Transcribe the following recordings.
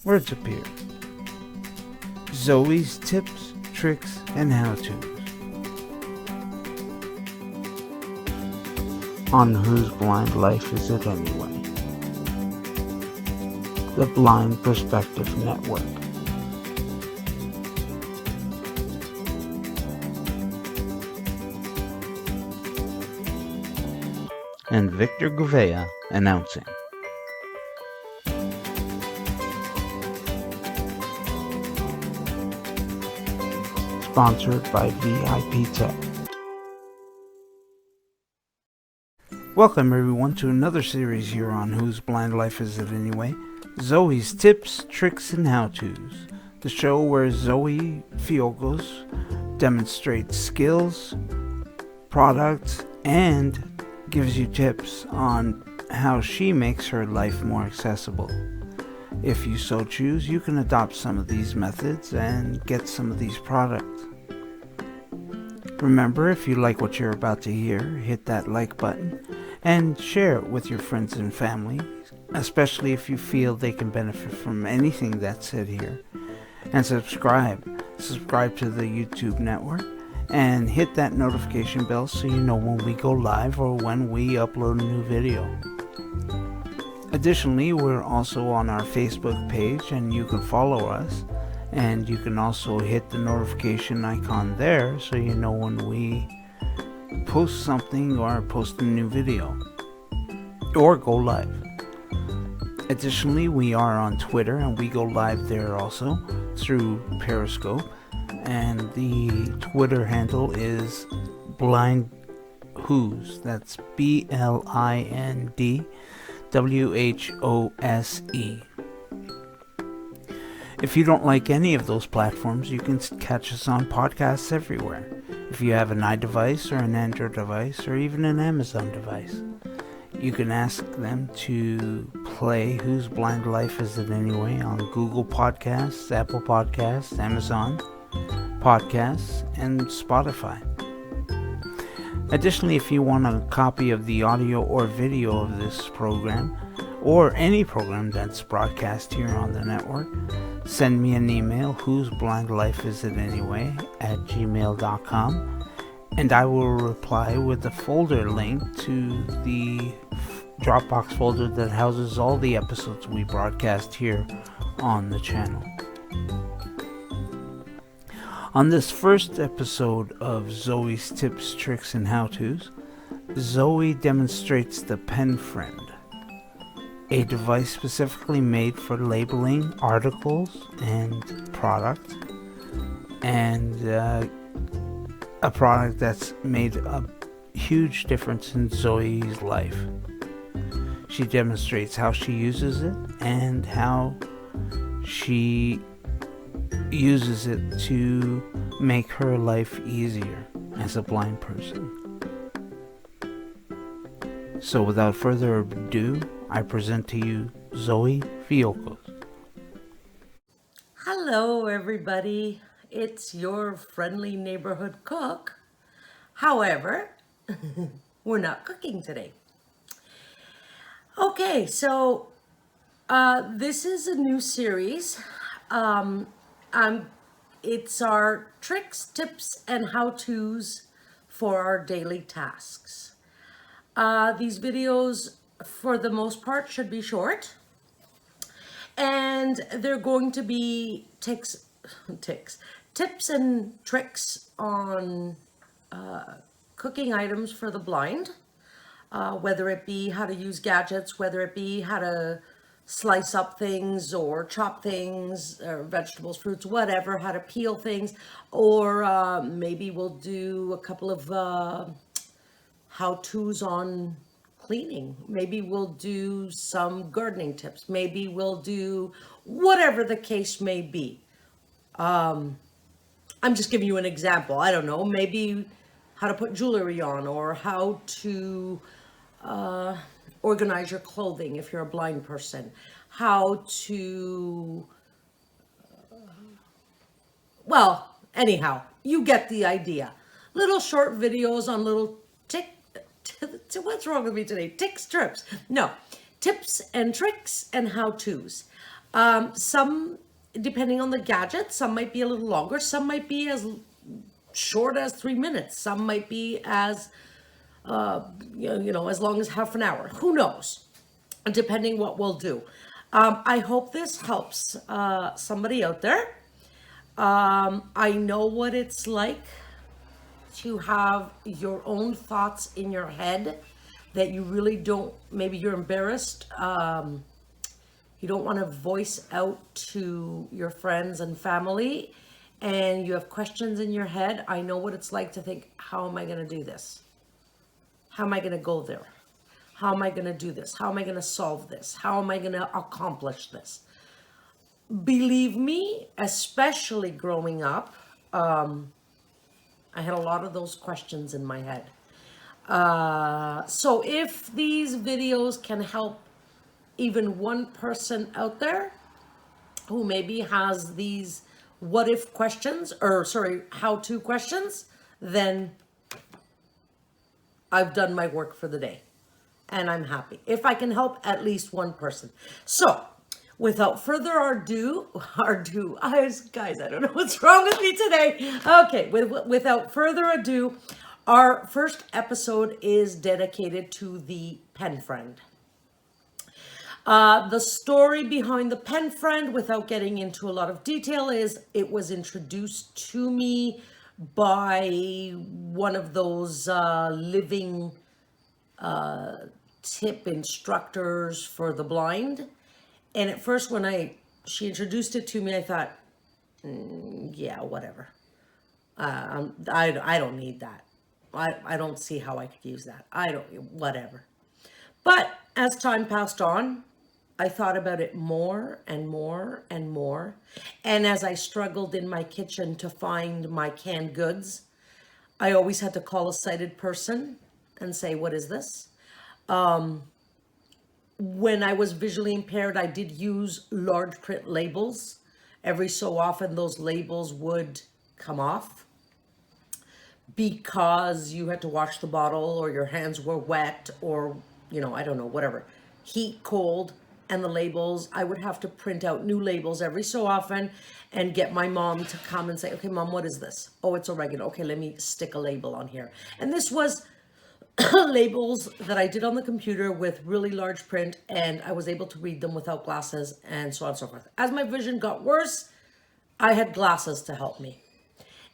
words appear. Zoe's tips, tricks, and how-tos. On Whose Blind Life Is It Anyway? The Blind Perspective Network. And Victor Gouveia announcing. Sponsored by VIP Tech. Welcome everyone to another series here on Whose Blind Life Is It Anyway? Zoe's Tips, Tricks, and How-Tos. The show where Zoe Fiogkos demonstrates skills, products, and gives you tips on how she makes her life more accessible. If you so choose, you can adopt some of these methods and get some of these products. Remember, if you like what you're about to hear, hit that like button and share it with your friends and family, especially if you feel they can benefit from anything that's said here. And subscribe to the YouTube network and hit that notification bell so you know when we go live or when we upload a new video. Additionally, we're also on our Facebook page and you can follow us, and you can also hit the notification icon there so you know when we post something or post a new video or go live. Additionally, we are on Twitter and we go live there also through Periscope, and the Twitter handle is Blind Whose. That's BLINDWHOSE. If you don't like any of those platforms, you can catch us on podcasts everywhere. If you have an iDevice or an Android device or even an Amazon device, you can ask them to play Whose Blind Life Is It Anyway on Google Podcasts, Apple Podcasts, Amazon Podcasts, and Spotify. Additionally, if you want a copy of the audio or video of this program, or any program that's broadcast here on the network, send me an email, whoseblindlifeisanyway@gmail.com, and I will reply with a folder link to the Dropbox folder that houses all the episodes we broadcast here on the channel. On this first episode of Zoe's Tips, Tricks, and How-Tos, Zoe demonstrates the Pen Friend, a device specifically made for labeling articles and products, and a product that's made a huge difference in Zoe's life. She demonstrates how she uses it and how she uses it to make her life easier as a blind person. So without further ado, I present to you Zoe Fiogkos. Hello everybody, it's your friendly neighborhood cook. However, we're not cooking today. Okay, so this is a new series. It's our tricks, tips, and how-tos for our daily tasks. These videos, for the most part, should be short, and they're going to be tips and tricks on cooking items for the blind, whether it be how to use gadgets, whether it be how to slice up things or chop things, or vegetables, fruits, whatever, how to peel things, or maybe we'll do a couple of how-tos on cleaning. Maybe we'll do some gardening tips. Maybe we'll do whatever the case may be. I'm just giving you an example. I don't know, maybe how to put jewelry on, or how to organize your clothing if you're a blind person, how to, well, anyhow, you get the idea. Little short videos on little what's wrong with me today? Tips and tricks and how-tos. Some, depending on the gadget, some might be a little longer. Some might be as short as 3 minutes. Some might be as, as long as half an hour. Who knows? Depending what we'll do. I hope this helps somebody out there. I know what it's like to have your own thoughts in your head that you really don't, maybe you're embarrassed. You don't want to voice out to your friends and family, and you have questions in your head. I know what it's like to think, how am I going to do this? How am I going to go there? How am I going to do this? How am I going to solve this? How am I going to accomplish this? Believe me, especially growing up, I had a lot of those questions in my head. So if these videos can help even one person out there who maybe has these what if questions, or sorry, how to questions, then I've done my work for the day and I'm happy if I can help at least one person. So without further ado, guys, I don't know what's wrong with me today. Okay, without further ado, our first episode is dedicated to the pen friend. The story behind the pen friend, without getting into a lot of detail, is it was introduced to me by one of those living tip instructors for the blind. And at first when she introduced it to me, I thought, yeah, whatever. I don't need that. I don't see how I could use that. Whatever. But as time passed on, I thought about it more and more and more. And as I struggled in my kitchen to find my canned goods, I always had to call a sighted person and say, what is this? When I was visually impaired, I did use large print labels. Every so often, those labels would come off because you had to wash the bottle or your hands were wet or, I don't know, whatever. Heat, cold, and the labels, I would have to print out new labels every so often and get my mom to come and say, okay, Mom, what is this? Oh, it's oregano. Okay, let me stick a label on here. And this was labels that I did on the computer with really large print, and I was able to read them without glasses and so on and so forth. As my vision got worse, I had glasses to help me.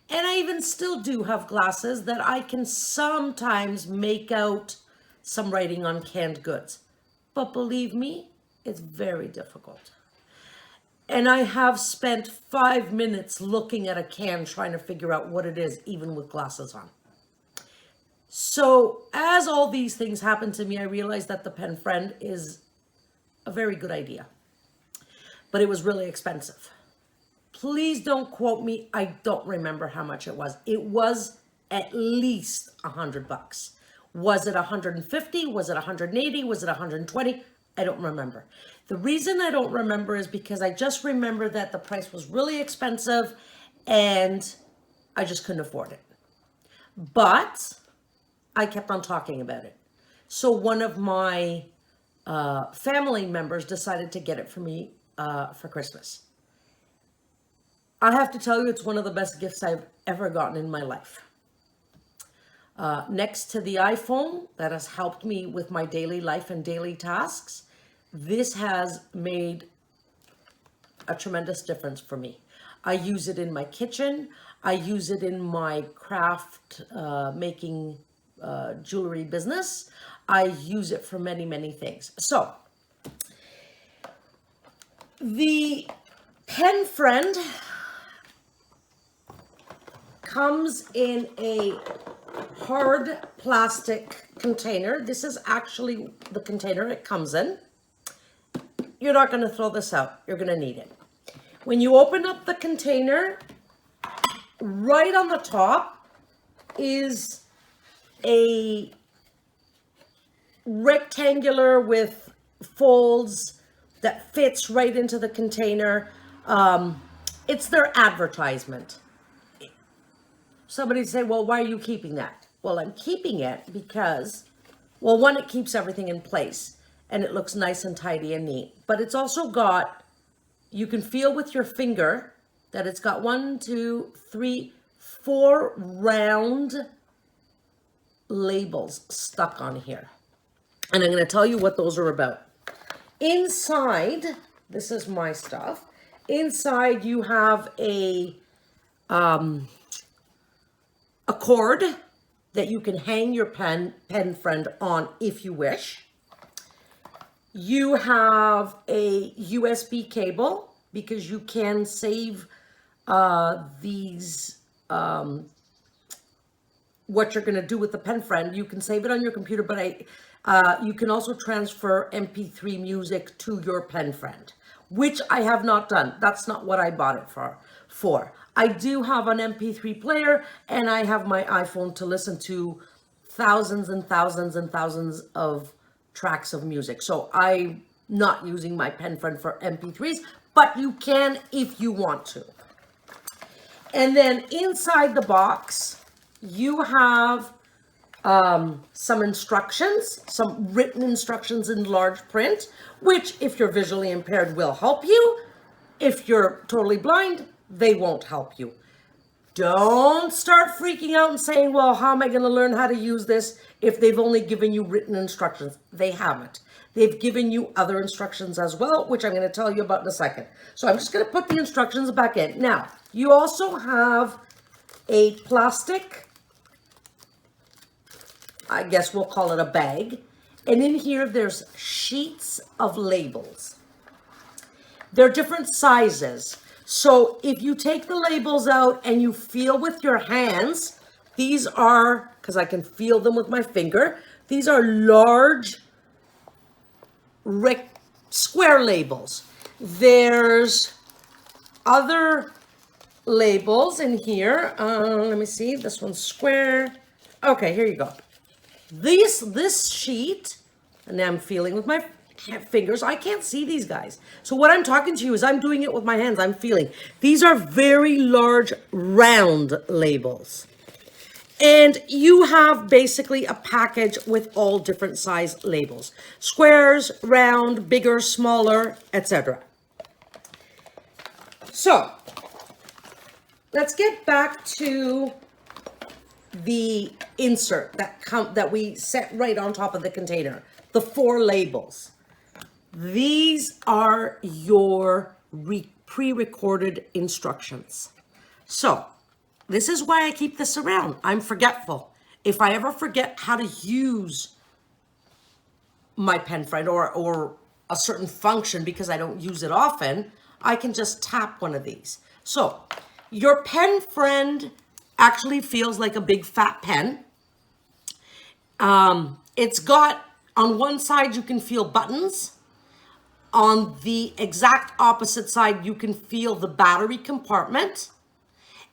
And I even still do have glasses that I can sometimes make out some writing on canned goods. But believe me, it's very difficult. And I have spent 5 minutes looking at a can trying to figure out what it is, even with glasses on. So as all these things happened to me, I realized that the pen friend is a very good idea. But it was really expensive. Please don't quote me. I don't remember how much it was. It was at least $100. Was it 150? Was it 180? Was it 120? I don't remember. The reason I don't remember is because I just remember that the price was really expensive and I just couldn't afford it. But I kept on talking about it. So one of my family members decided to get it for me for Christmas. I have to tell you, it's one of the best gifts I've ever gotten in my life. Next to the iPhone that has helped me with my daily life and daily tasks, this has made a tremendous difference for me. I use it in my kitchen. I use it in my craft making jewelry business. I use it for many, many things. So the pen friend comes in a hard plastic container. This is actually the container it comes in. You're not going to throw this out. You're going to need it. When you open up the container, right on the top is a rectangular with folds that fits right into the container. It's their advertisement. Somebody say, well, why are you keeping that? Well, I'm keeping it because, well, one, it keeps everything in place and it looks nice and tidy and neat, but it's also got you can feel with your finger that it's got 1, 2, 3, 4 round labels stuck on here. And I'm going to tell you what those are about. Inside, this is my stuff. Inside you have a cord that you can hang your pen friend on if you wish. You have a USB cable because you can save these, what you're going to do with the pen friend. You can save it on your computer, but you can also transfer MP3 music to your pen friend, which I have not done. That's not what I bought it for. I do have an MP3 player, and I have my iPhone to listen to thousands and thousands and thousands of tracks of music. So I'm not using my pen friend for MP3s, but you can if you want to. And then inside the box, you have some instructions, some written instructions in large print, which if you're visually impaired will help you. If you're totally blind, they won't help you. Don't start freaking out and saying, well, how am I going to learn how to use this if they've only given you written instructions? They haven't. They've given you other instructions as well, which I'm going to tell you about in a second. So I'm just going to put the instructions back in. Now, you also have a plastic, I guess we'll call it a bag. And in here, there's sheets of labels. They're different sizes. So if you take the labels out and you feel with your hands, these are, because I can feel them with my finger, these are large square labels. There's other labels in here. Let me see, this one's square. Okay, here you go. This sheet, and I'm feeling with my fingers. I can't see these guys. So what I'm talking to you is I'm doing it with my hands. I'm feeling. These are very large round labels. And you have basically a package with all different size labels. Squares, round, bigger, smaller, etc. So let's get back to the insert that we set right on top of the container. The 4 labels. These are your pre-recorded instructions. So this is why I keep this around. I'm forgetful. If I ever forget how to use my pen friend or a certain function because I don't use it often, I can just tap one of these. So your pen friend actually feels like a big fat pen. It's got, on one side you can feel buttons. On the exact opposite side, you can feel the battery compartment.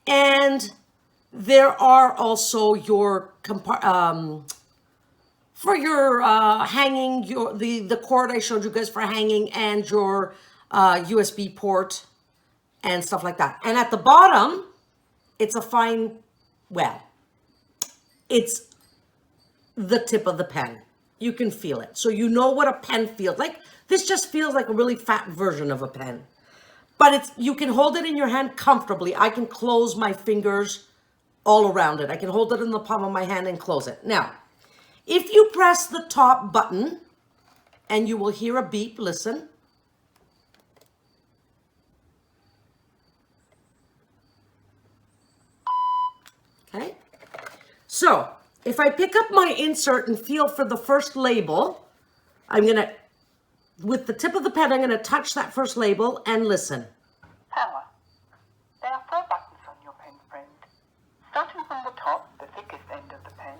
And there are also your for your hanging, the cord I showed you guys for hanging, and your USB port and stuff like that. And at the bottom, it's a fine, well, it's the tip of the pen. You can feel it. So you know what a pen feels like. This just feels like a really fat version of a pen. But you can hold it in your hand comfortably. I can close my fingers all around it. I can hold it in the palm of my hand and close it. Now, if you press the top button, and you will hear a beep, listen. Okay. So if I pick up my insert and feel for the first label, I'm going to, with the tip of the pen, I'm going to touch that first label and listen. Power. There are 4 buttons on your pen friend. Starting from the top, the thickest end of the pen,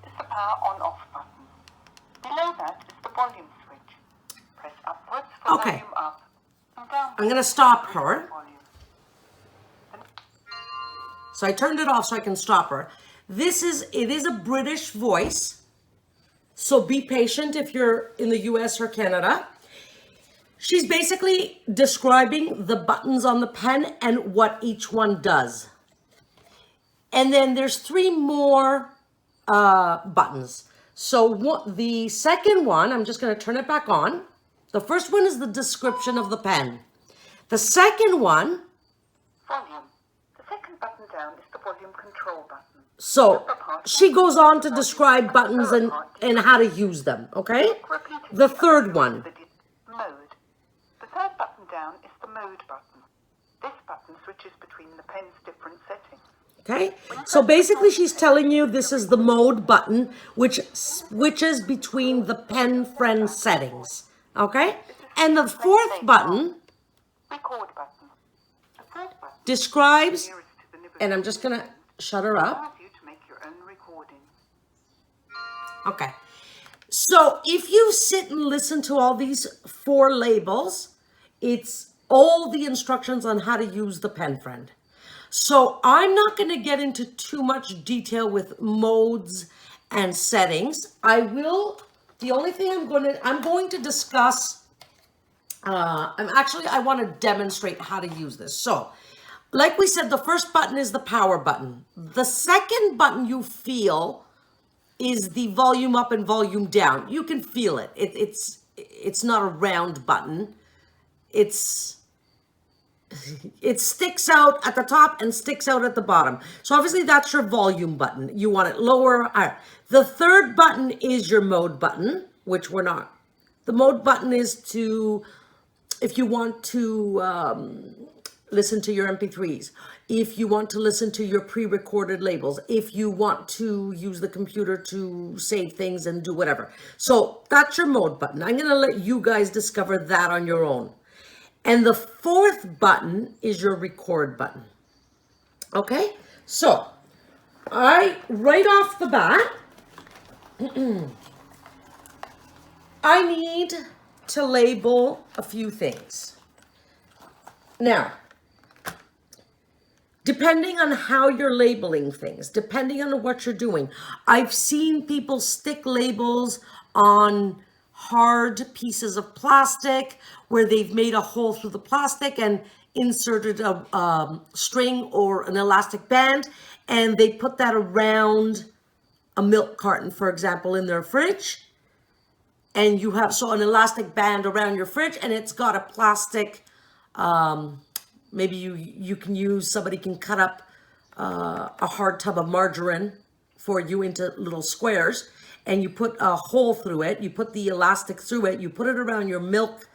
is the power on-off button. Below that is the volume switch. Press upwards for volume up and downwards. I'm going to stop her. Volume. So I turned it off so I can stop her. It is a British voice. So be patient if you're in the US or Canada. She's basically describing the buttons on the pen and what each one does. And then there's 3 more buttons. So the second one, I'm just going to turn it back on. The first one is the description of the pen. The second one, Volume. The second button down is the volume control button. so she goes on to describe buttons and how to use them, okay? The third one. Mode. The third button down is the mode button. This button switches between the pen's different settings. Okay, so basically she's telling you this is the mode button, which switches between the pen friend settings, okay? And the fourth button Record button. The fourth button describes, nearest to the nib and I'm just gonna shut her up. allows you to make your own recording. Okay, so if you sit and listen to all these 4 labels, it's all the instructions on how to use the pen friend. So I'm not going to get into too much detail with modes and settings. The only thing I'm going to discuss, I want to demonstrate how to use this. So, like we said, the first button is the power button. The second button you feel is the volume up and volume down. You can feel it. It's not a round button. It sticks out at the top and sticks out at the bottom. So obviously that's your volume button. You want it lower. The third button is your mode button, which we're not. The mode button is if you want to listen to your MP3s, if you want to listen to your pre-recorded labels, if you want to use the computer to save things and do whatever. So that's your mode button. I'm going to let you guys discover that on your own. And the fourth button is your record button. Okay, so right off the bat, I need to label a few things. Now, depending on how you're labeling things, depending on what you're doing, I've seen people stick labels on hard pieces of plastic where they've made a hole through the plastic and inserted a string or an elastic band, and they put that around a milk carton, for example, in their fridge. And you have an elastic band around your fridge, and it's got a plastic, maybe you can use, somebody can cut up a hard tub of margarine for you into little squares, and you put a hole through it, you put the elastic through it, you put it around your milk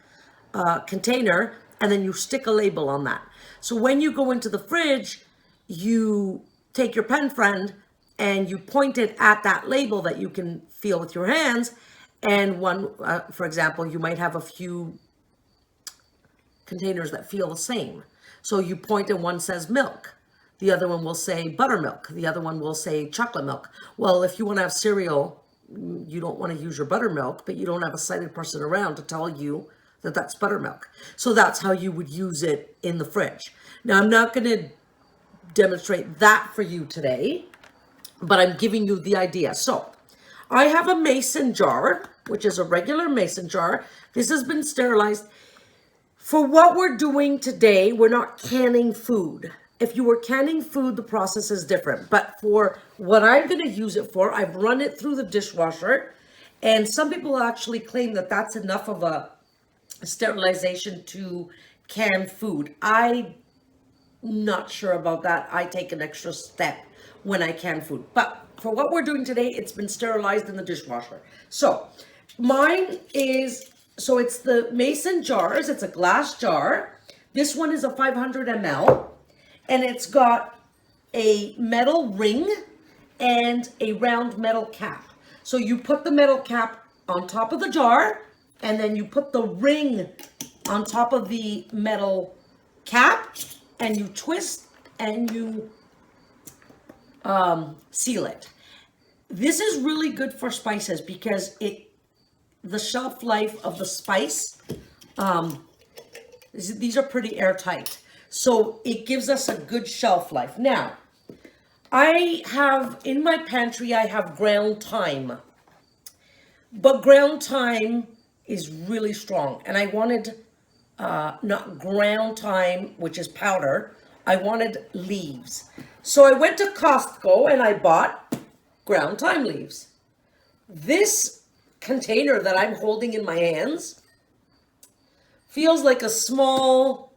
container, and then you stick a label on that. So when you go into the fridge, you take your pen friend and you point it at that label that you can feel with your hands. And one, for example, you might have a few containers that feel the same. So you point and one says milk. The other one will say buttermilk. The other one will say chocolate milk. Well, if you want to have cereal, you don't want to use your buttermilk, but you don't have a sighted person around to tell you that that's buttermilk. So that's how you would use it in the fridge. Now, I'm not going to demonstrate that for you today, but I'm giving you the idea. So I have a mason jar, which is a regular mason jar. This has been sterilized. For what we're doing today, we're not canning food. If you were canning food, the process is different. But for what I'm going to use it for, I've run it through the dishwasher. And some people actually claim that that's enough of a sterilization to can food. I'm not sure about that. I take an extra step when I can food. But for what we're doing today, it's been sterilized in the dishwasher. So mine is, so it's the mason jars. It's a glass jar. This one is a 500 ml. And it's got a metal ring and a round metal cap. So you put the metal cap on top of the jar, and then you put the ring on top of the metal cap, and you twist and you seal it. This is really good for spices because the shelf life of the spice, these are pretty airtight. So it gives us a good shelf life. Now, I have, in my pantry, I have ground thyme. But ground thyme is really strong. And I wanted, not ground thyme, which is powder. I wanted leaves. So I went to Costco and I bought ground thyme leaves. This container that I'm holding in my hands feels like a small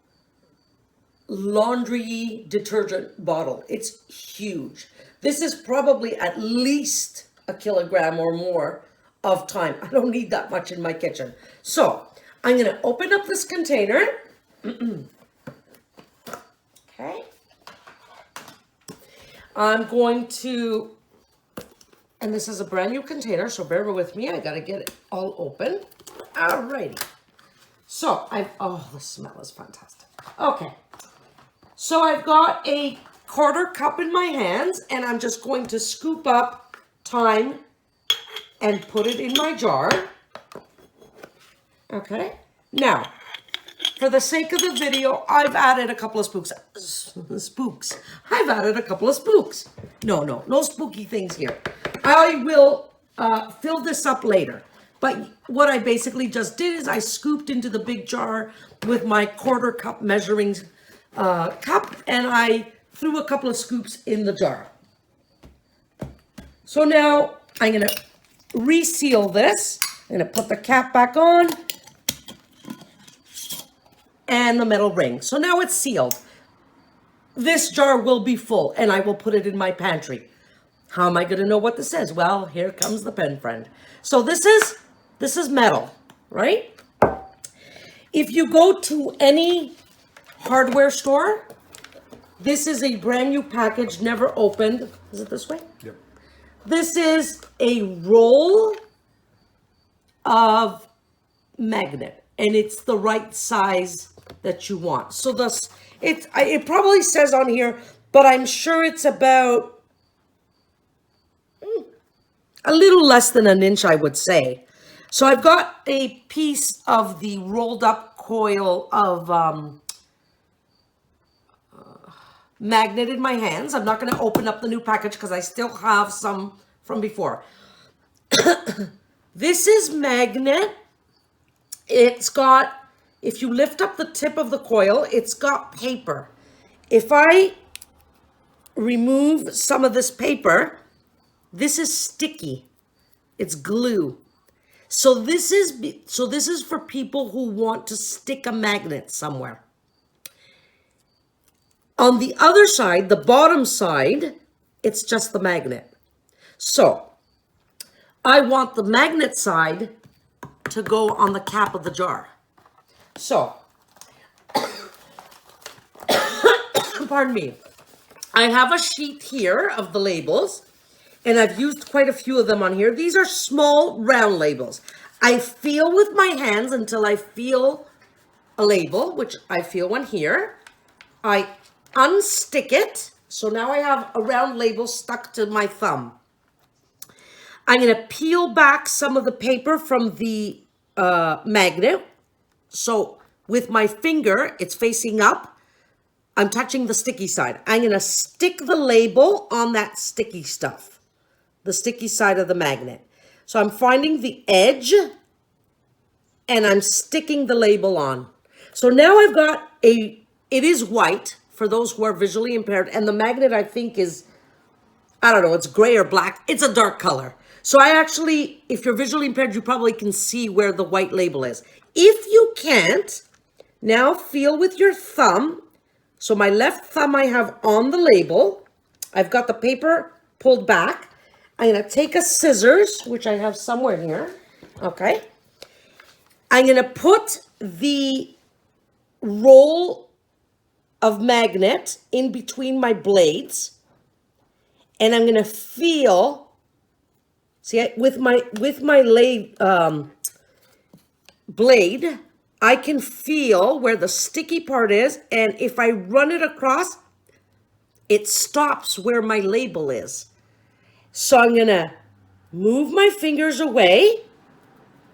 laundry detergent bottle. It's huge. This is probably at least a kilogram or more of thyme. I don't need that much in my kitchen. So I'm going to open up this container. Okay. I'm going to, and this is a brand new container, so bear with me. I got to get it all open. Alrighty. So oh, the smell is fantastic. Okay. So I've got a quarter cup in my hands, and I'm just going to scoop up thyme and put it in my jar. Okay. Now, for the sake of the video, I've added a couple of spooks. I've added a couple of spooks. No spooky things here. I will fill this up later. But what I basically just did is I scooped into the big jar with my quarter cup measuring cup, and I threw a couple of scoops in the jar. So now I'm going to reseal this. I'm going to put the cap back on and the metal ring. So now it's sealed. This jar will be full, and I will put it in my pantry. How am I going to know what this is? Well, here comes the pen friend. So this is metal, right? If you go to any hardware store, this is a brand new package, never opened. Is it this way? Yep. This is a roll of magnet, and it's the right size that you want. So it probably says on here, but I'm sure it's about a little less than an inch, I would say. So I've got a piece of the rolled up coil of magnet in my hands. I'm not going to open up the new package because I still have some from before. This is magnet. It's got, if you lift up the tip of the coil, it's got paper. If I remove some of this paper, this is sticky. It's glue. So this is for people who want to stick a magnet somewhere. On the other side, the bottom side, it's just the magnet. So I want the magnet side to go on the cap of the jar. So, pardon me. I have a sheet here of the labels, and I've used quite a few of them on here. These are small round labels. I feel with my hands until I feel a label, which I feel one here. I unstick it. So now I have a round label stuck to my thumb. I'm going to peel back some of the paper from the magnet. So with my finger, it's facing up. I'm touching the sticky side. I'm going to stick the label on that sticky stuff, the sticky side of the magnet. So I'm finding the edge and I'm sticking the label on. So now I've got it is white for those who are visually impaired. And the magnet, I think, is, I don't know, it's gray or black. It's a dark color. So I actually, if you're visually impaired, you probably can see where the white label is. If you can't, now feel with your thumb. So my left thumb I have on the label. I've got the paper pulled back. I'm going to take a scissors, which I have somewhere here. Okay. I'm going to put the roll of magnet in between my blades. And I'm going to feel, see, with my blade, I can feel where the sticky part is. And if I run it across, it stops where my label is. So I'm going to move my fingers away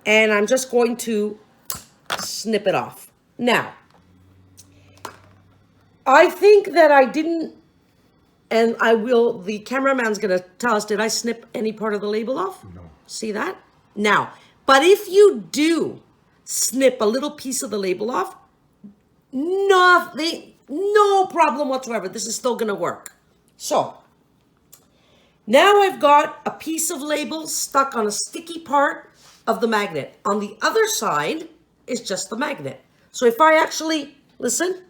and I'm just going to snip it off. Now, I think that I didn't, and I will, the cameraman's going to tell us, did I snip any part of the label off? No. See that? Now, but if you do snip a little piece of the label off, no problem whatsoever. This is still going to work. So, now I've got a piece of label stuck on a sticky part of the magnet. On the other side is just the magnet. So if I actually, listen,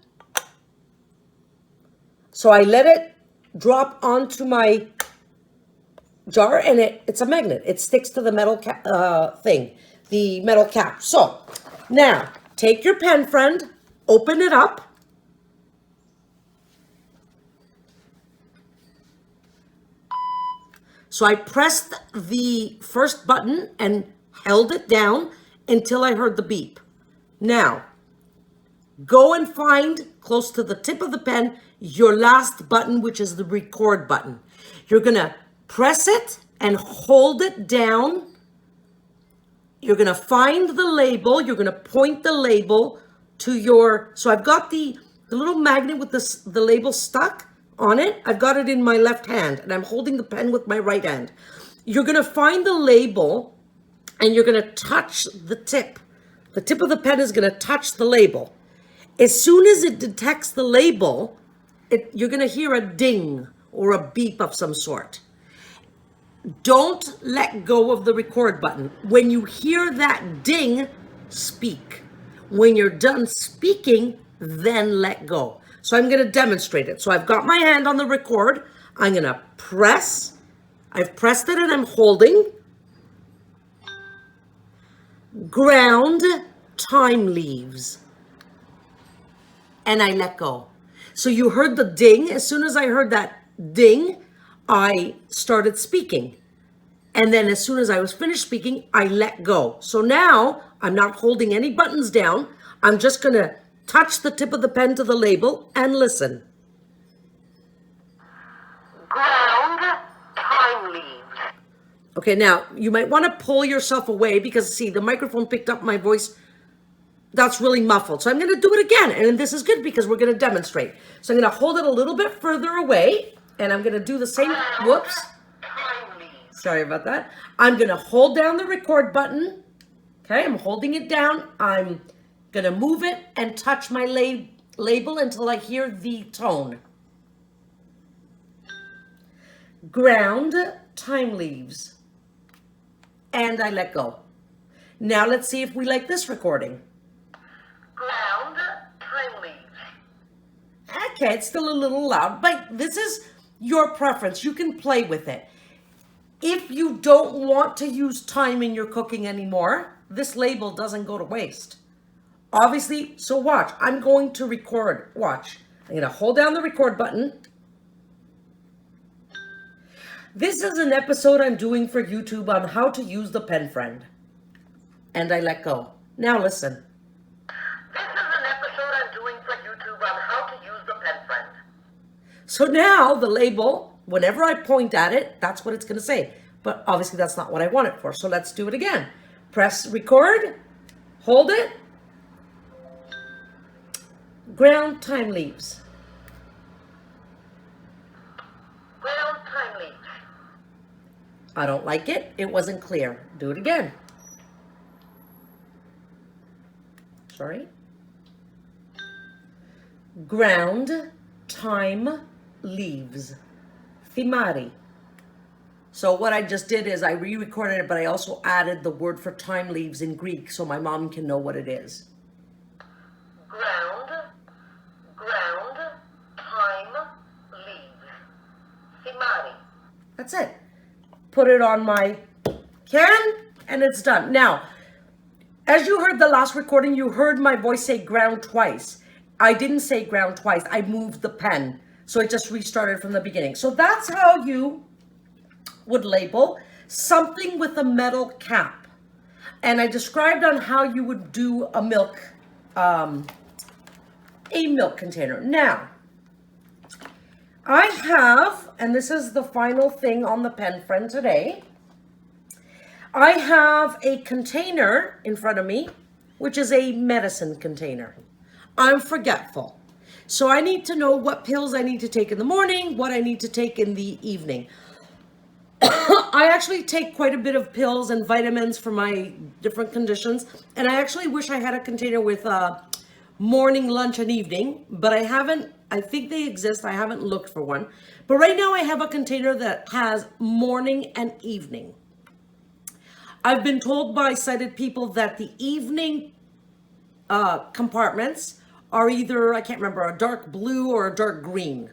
So I let it drop onto my jar, and it's a magnet. It sticks to the metal thing, the metal cap. So now take your pen friend, open it up. So I pressed the first button and held it down until I heard the beep. Now, go and find close to the tip of the pen your last button, which is the record button. You're gonna press it and hold it down. You're gonna find the label. You're gonna point the label to your, so I've got the little magnet with the label stuck on it. I've got it in my left hand and I'm holding the pen with my right hand. You're gonna find the label and you're gonna touch the tip. The tip of the pen is gonna touch the label. As soon as it detects the label, you're gonna hear a ding or a beep of some sort. Don't let go of the record button. When you hear that ding, speak. When you're done speaking, then let go. So I'm gonna demonstrate it. So I've got my hand on the record. I'm gonna press. I've pressed it and I'm holding. Ground, time leaves. And I let go. So you heard the ding. As soon as I heard that ding, I started speaking. And then as soon as I was finished speaking, I let go. So now I'm not holding any buttons down. I'm just gonna touch the tip of the pen to the label and listen. Ground, time leaves. Okay, now you might want to pull yourself away because see, the microphone picked up my voice. That's really muffled. So I'm going to do it again. And this is good because we're going to demonstrate. So I'm going to hold it a little bit further away and I'm going to do the same. Whoops. Time leaves. Sorry about that. I'm going to hold down the record button. Okay, I'm holding it down. I'm going to move it and touch my label until I hear the tone. Ground, time leaves. And I let go. Now let's see if we like this recording. Ground, time leaves. Okay, it's still a little loud, but this is your preference. You can play with it. If you don't want to use time in your cooking anymore, this label doesn't go to waste. Obviously, so watch. I'm going to record. Watch. I'm going to hold down the record button. This is an episode I'm doing for YouTube on how to use the pen friend. And I let go. Now listen. This is an episode I'm doing for YouTube on how to use the pen friend. So now the label, whenever I point at it, that's what it's going to say. But obviously that's not what I want it for. So let's do it again. Press record, hold it. Ground, time leaves. Ground, time leaves. I don't like it. It wasn't clear. Do it again. Sorry. Ground, time leaves. Thimari. So what I just did is I re-recorded it, but I also added the word for time leaves in Greek so my mom can know what it is. Ground, time leaves. Thimari. That's it. Put it on my can and it's done. Now, as you heard the last recording, you heard my voice say ground twice. I didn't say ground twice. I moved the pen. So it just restarted from the beginning. So that's how you would label something with a metal cap. And I described on how you would do a milk container. Now, I have, and this is the final thing on the pen friend today, I have a container in front of me, which is a medicine container. I'm forgetful. So I need to know what pills I need to take in the morning, what I need to take in the evening. I actually take quite a bit of pills and vitamins for my different conditions. And I actually wish I had a container with morning, lunch, and evening, but I haven't. I think they exist. I haven't looked for one. But right now I have a container that has morning and evening. I've been told by sighted people that the evening compartments are either, I can't remember, a dark blue or a dark green.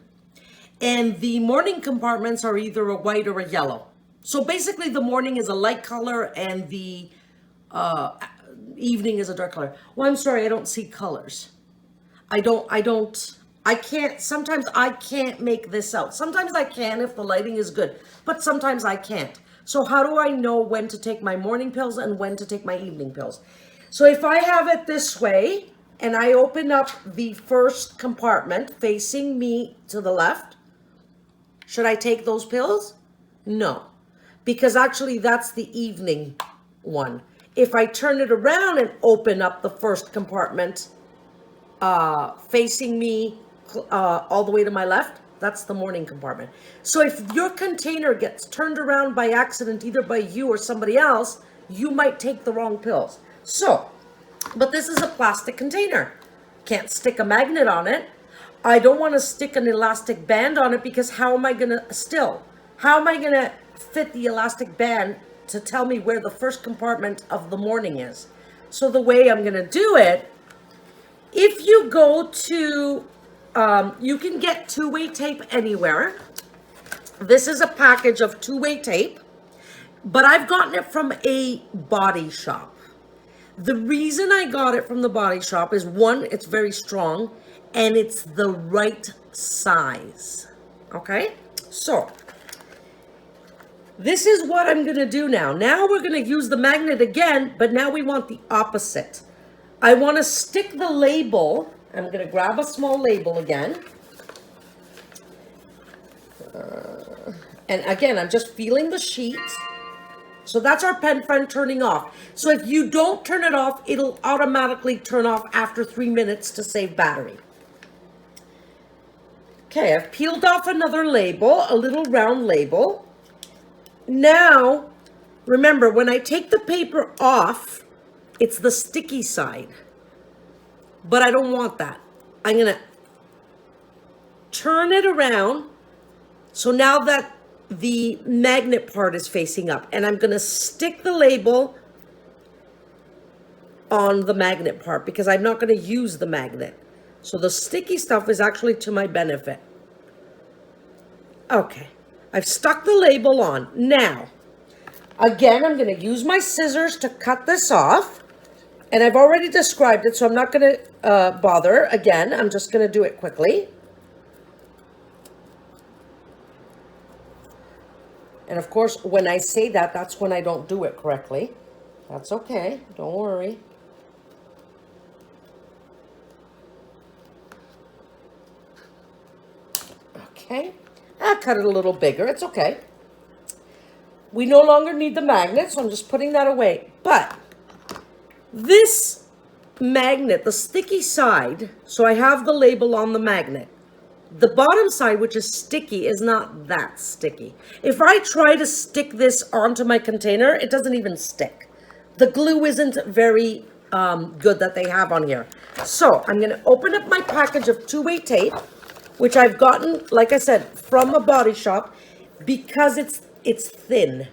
And the morning compartments are either a white or a yellow. So basically the morning is a light color and the evening is a dark color. Well, I'm sorry, I don't see colors. Sometimes I can't make this out. Sometimes I can if the lighting is good, but sometimes I can't. So how do I know when to take my morning pills and when to take my evening pills? So if I have it this way and I open up the first compartment facing me to the left, should I take those pills? No, because actually that's the evening one. If I turn it around and open up the first compartment facing me all the way to my left, that's the morning compartment. So if your container gets turned around by accident, either by you or somebody else, you might take the wrong pills. So, but this is a plastic container. Can't stick a magnet on it. I don't want to stick an elastic band on it because how am I going to fit the elastic band to tell me where the first compartment of the morning is? So the way I'm going to do it, if you go to, you can get two-way tape anywhere. This is a package of two-way tape, but I've gotten it from a body shop. The reason I got it from the body shop is one, it's very strong, and it's the right size. Okay, so this is what I'm gonna do now. Now we're gonna use the magnet again, but now we want the opposite. I want to stick the label. I'm gonna grab a small label again. And again, I'm just feeling the sheet. So that's our pen friend turning off. So if you don't turn it off, it'll automatically turn off after 3 minutes to save battery. Okay, I've peeled off another label, a little round label. Now, remember, when I take the paper off, it's the sticky side. But I don't want that. I'm gonna turn it around. So now that the magnet part is facing up, and I'm gonna stick the label on the magnet part because I'm not gonna use the magnet. So the sticky stuff is actually to my benefit. Okay, I've stuck the label on. Now, again, I'm gonna use my scissors to cut this off. And I've already described it, so I'm not gonna bother again. I'm just gonna do it quickly. And of course, when I say that, that's when I don't do it correctly. That's okay, don't worry. Okay, I cut it a little bigger, it's okay. We no longer need the magnet, so I'm just putting that away. But this magnet, the sticky side, so I have the label on the magnet. The bottom side, which is sticky, is not that sticky. If I try to stick this onto my container, it doesn't even stick. The glue isn't very good that they have on here. So I'm going to open up my package of two-way tape, which I've gotten, like I said, from a body shop because it's thin.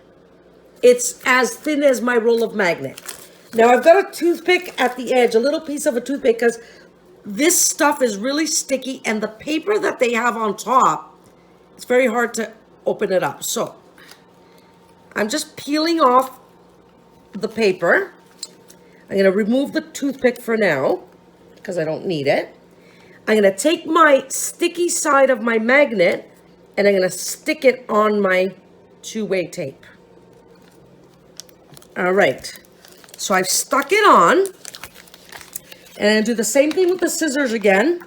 It's as thin as my roll of magnet. Now I've got a toothpick at the edge, a little piece of a toothpick, because this stuff is really sticky and the paper that they have on top, it's very hard to open it up. So I'm just peeling off the paper. I'm going to remove the toothpick for now because I don't need it. I'm going to take my sticky side of my magnet and I'm going to stick it on my two-way tape. All right. So I've stuck it on. And I do the same thing with the scissors again.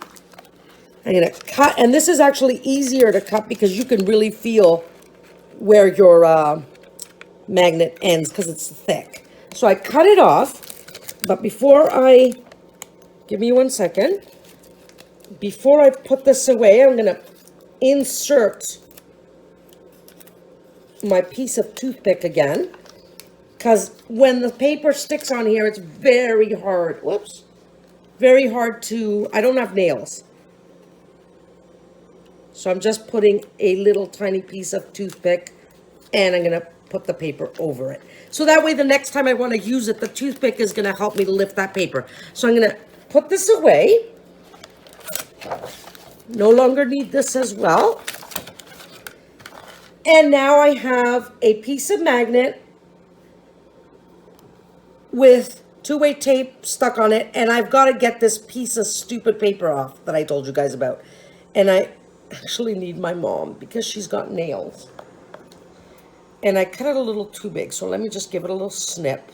I'm going to cut, and this is actually easier to cut because you can really feel where your magnet ends because it's thick. So I cut it off, but give me 1 second. Before I put this away, I'm going to insert my piece of toothpick again because when the paper sticks on here, it's very hard. Whoops. Very hard to, I don't have nails. So I'm just putting a little tiny piece of toothpick and I'm going to put the paper over it. So that way the next time I want to use it, the toothpick is going to help me to lift that paper. So I'm going to put this away. No longer need this as well. And now I have a piece of magnet with two-way tape stuck on it, and I've got to get this piece of stupid paper off that I told you guys about. And I actually need my mom because she's got nails. And I cut it a little too big, so let me just give it a little snip.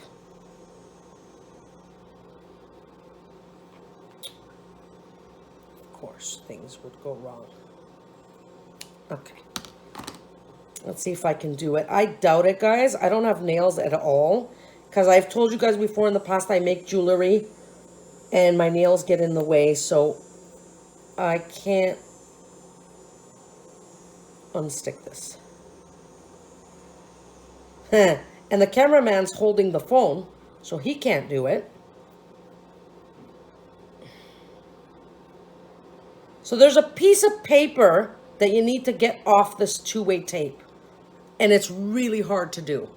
Of course, things would go wrong. Okay. Let's see if I can do it. I doubt it, guys. I don't have nails at all. Because I've told you guys before in the past I make jewelry. And my nails get in the way. So I can't unstick this. And the cameraman's holding the phone. So he can't do it. So there's a piece of paper that you need to get off this two-way tape. And it's really hard to do.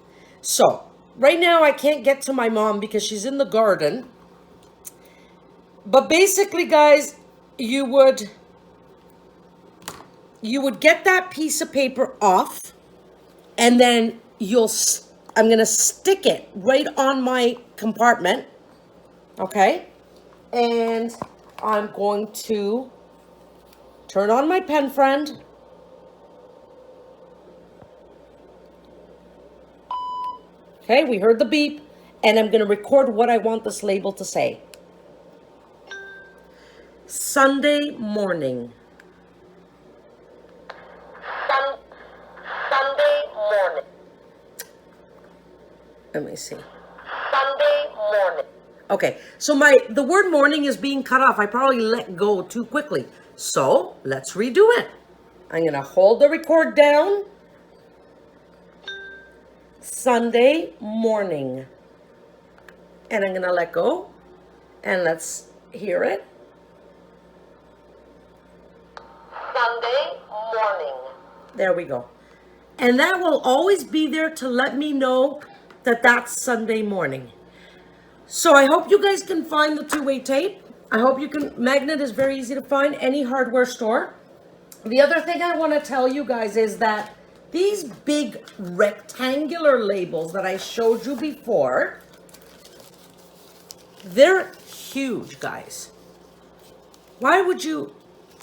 So, right now I can't get to my mom because she's in the garden. But basically, guys, you would get that piece of paper off. And then I'm going to stick it right on my compartment. Okay? And I'm going to turn on my pen friend. Okay, we heard the beep, and I'm going to record what I want this label to say. Sunday morning. Sunday morning. Let me see. Sunday morning. Okay, so the word morning is being cut off. I probably let go too quickly. So, let's redo it. I'm going to hold the record down. Sunday morning. And I'm going to let go. And let's hear it. Sunday morning. There we go. And that will always be there to let me know that that's Sunday morning. So I hope you guys can find the two-way tape. I hope you can. Magnet is very easy to find, any hardware store. The other thing I want to tell you guys is that these big rectangular labels that I showed you before, they're huge, guys. Why would you,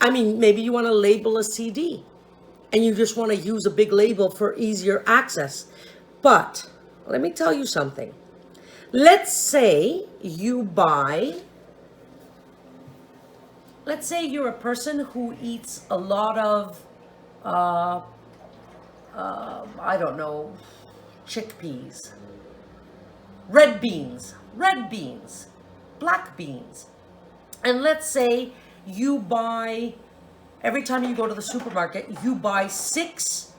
maybe you want to label a CD and you just want to use a big label for easier access. But let me tell you something. Let's say you're a person who eats a lot of, I don't know, chickpeas, red beans, black beans. And let's say you buy, every time you go to the supermarket, you buy 6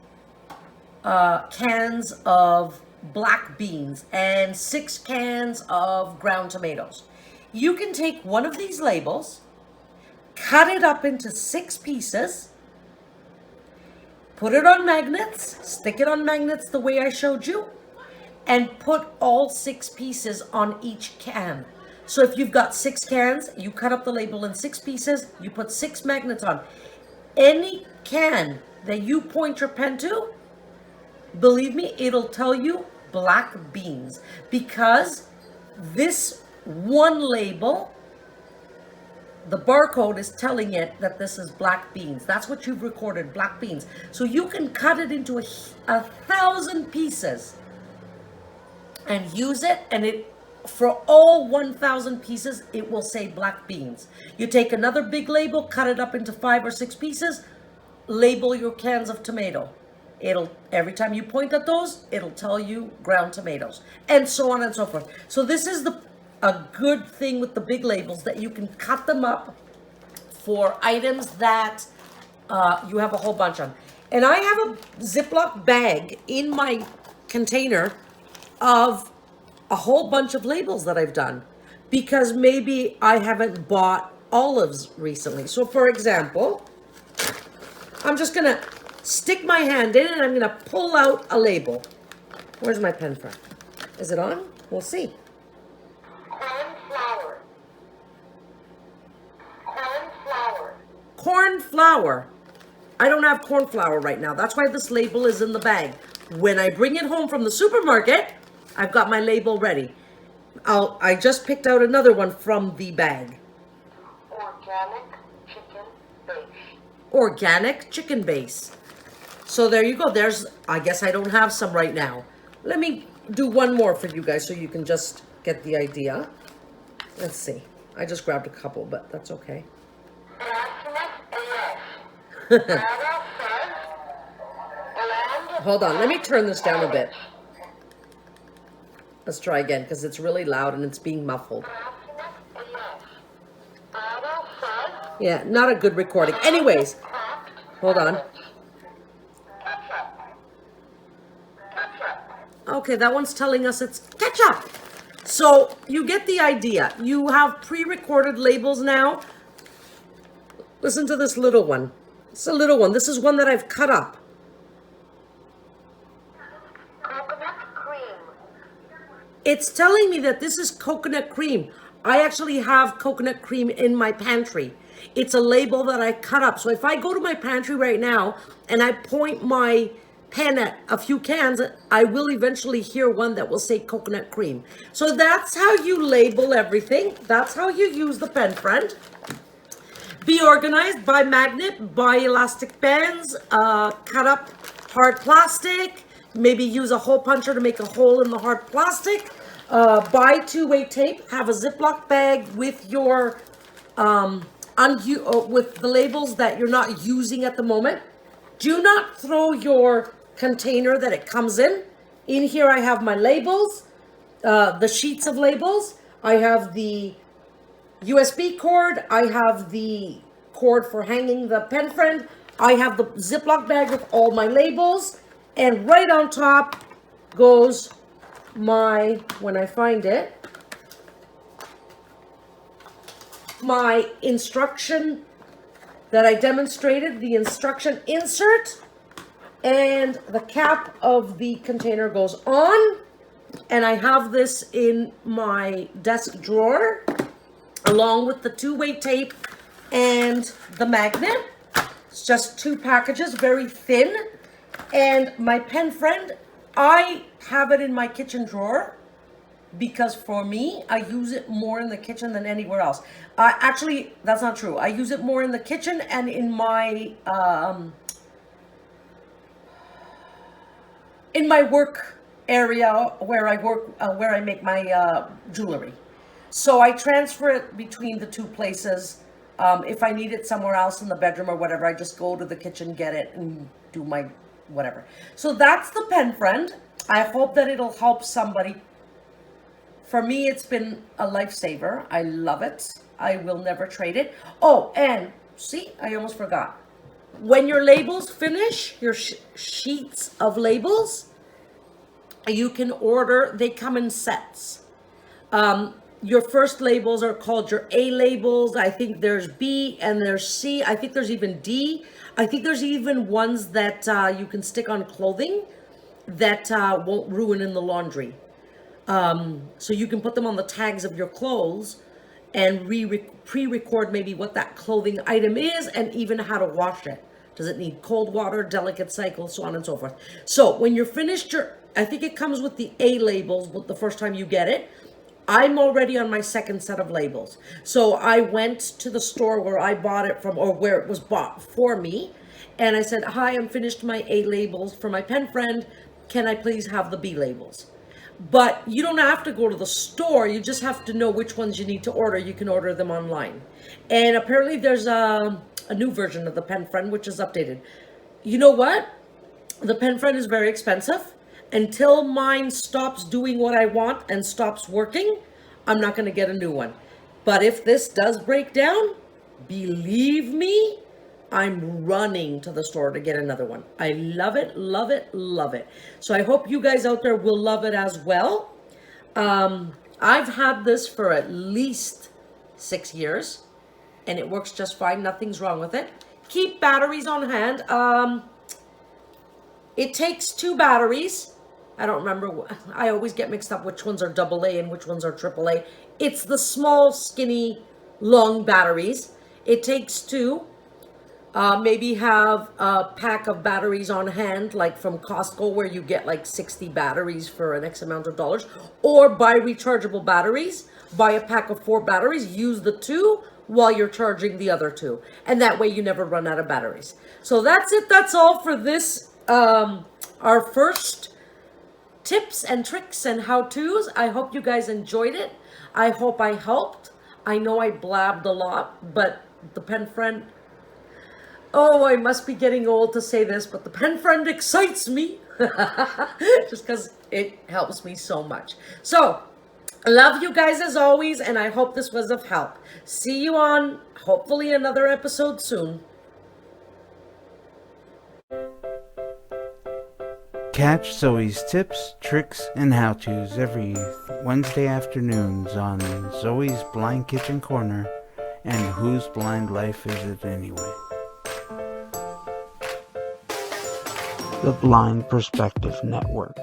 cans of black beans and 6 cans of ground tomatoes. You can take one of these labels, cut it up into 6 pieces, put it on magnets, stick it on magnets the way I showed you, and put all 6 pieces on each can. So if you've got 6 cans, you cut up the label in 6 pieces, you put 6 magnets on. Any can that you point your pen to, believe me, it'll tell you black beans, because this one label, the barcode is telling it that this is black beans. That's what you've recorded, black beans. So you can cut it into 1,000 pieces and use it, and it, for all 1,000 pieces, it will say black beans. You take another big label, cut it up into 5 or 6 pieces, label your cans of tomato. Every time you point at those, it'll tell you ground tomatoes, and so on and so forth. So this is a good thing with the big labels, that you can cut them up for items that you have a whole bunch on. And I have a Ziploc bag in my container of a whole bunch of labels that I've done, because maybe I haven't bought olives recently. So for example, I'm just gonna stick my hand in and I'm gonna pull out a label. Where's my pen from? Is it on? We'll see. Corn flour. Corn flour. Corn flour. I don't have corn flour right now. That's why this label is in the bag. When I bring it home from the supermarket, I've got my label ready. I just picked out another one from the bag. Organic chicken base. Organic chicken base. So there you go. I guess I don't have some right now. Let me do one more for you guys so you can just get the idea. Let's see. I just grabbed a couple, but that's okay. Hold on, let me turn this down a bit. Let's try again because it's really loud and it's being muffled. Yeah, not a good recording. Anyways, hold on. Okay, that one's telling us it's ketchup. So you get the idea. You have pre-recorded labels now. Listen to this little one. It's a little one. This is one that I've cut up. Coconut cream. It's telling me that this is coconut cream. I actually have coconut cream in my pantry. It's a label that I cut up. So if I go to my pantry right now and I point my pen at a few cans, I will eventually hear one that will say coconut cream. So that's how you label everything. That's how you use the pen friend. Be organized, buy magnet, buy elastic bands, cut up hard plastic, maybe use a hole puncher to make a hole in the hard plastic, buy two-way tape, have a Ziploc bag with your with the labels that you're not using at the moment. Do not throw your container that it comes in. In here I have my labels, the sheets of labels. I have the USB cord. I have the cord for hanging the pen friend. I have the Ziploc bag with all my labels. And right on top goes my, when I find it, my instruction that I demonstrated, the instruction insert, and the cap of the container goes on. And I have this in my desk drawer along with the two-way tape and the magnet. It's just two packages, very thin. And my pen friend, I have it in my kitchen drawer because for me, I use it more in the kitchen than anywhere else. Actually, that's not true. I use it more in the kitchen and in my work area where I work, where I make my jewelry. So I transfer it between the two places. If I need it somewhere else in the bedroom or whatever, I just go to the kitchen, get it, and do my whatever. So that's the pen friend. I hope that it'll help somebody. For me, it's been a lifesaver. I love it. I will never trade it. Oh, and see, I almost forgot. When your labels finish, your sheets of labels, you can order, they come in sets. Your first labels are called your A labels. I think there's B and there's C. I think there's even D. I think there's even ones that you can stick on clothing that won't ruin in the laundry. So you can put them on the tags of your clothes and pre-record maybe what that clothing item is and even how to wash it. Does it need cold water, delicate cycle, so on and so forth. So when you're finished, I think it comes with the A labels the first time you get it. I'm already on my second set of labels. So I went to the store where I bought it from, or where it was bought for me. And I said, hi, I'm finished my A labels for my pen friend. Can I please have the B labels? But you don't have to go to the store. You just have to know which ones you need to order. You can order them online. And apparently there's a new version of the pen friend, which is updated. You know what? The pen friend is very expensive. Until mine stops doing what I want and stops working, I'm not going to get a new one. But if this does break down, believe me, I'm running to the store to get another one. I love it, love it, love it. So I hope you guys out there will love it as well. I've had this for at least 6 years, and it works just fine. Nothing's wrong with it. Keep batteries on hand. It takes 2 batteries. I don't remember. I always get mixed up which ones are AA and which ones are AAA. It's the small, skinny, long batteries. It takes 2. Maybe have a pack of batteries on hand, like from Costco, where you get like 60 batteries for an X amount of dollars, or buy rechargeable batteries. Buy a pack of 4 batteries, use the 2 while you're charging the other 2. And that way you never run out of batteries. So that's it. That's all for this, our first tips and tricks and how-tos. I hope you guys enjoyed it. I hope I helped. I know I blabbed a lot, but the pen friend, oh, I must be getting old to say this, but the pen friend excites me just because it helps me so much. So, I love you guys as always, and I hope this was of help. See you on, hopefully, another episode soon. Catch Zoe's tips, tricks, and how-tos every Wednesday afternoons on Zoe's Blind Kitchen Corner and Whose Blind Life Is It Anyway? The Blind Perspective Network.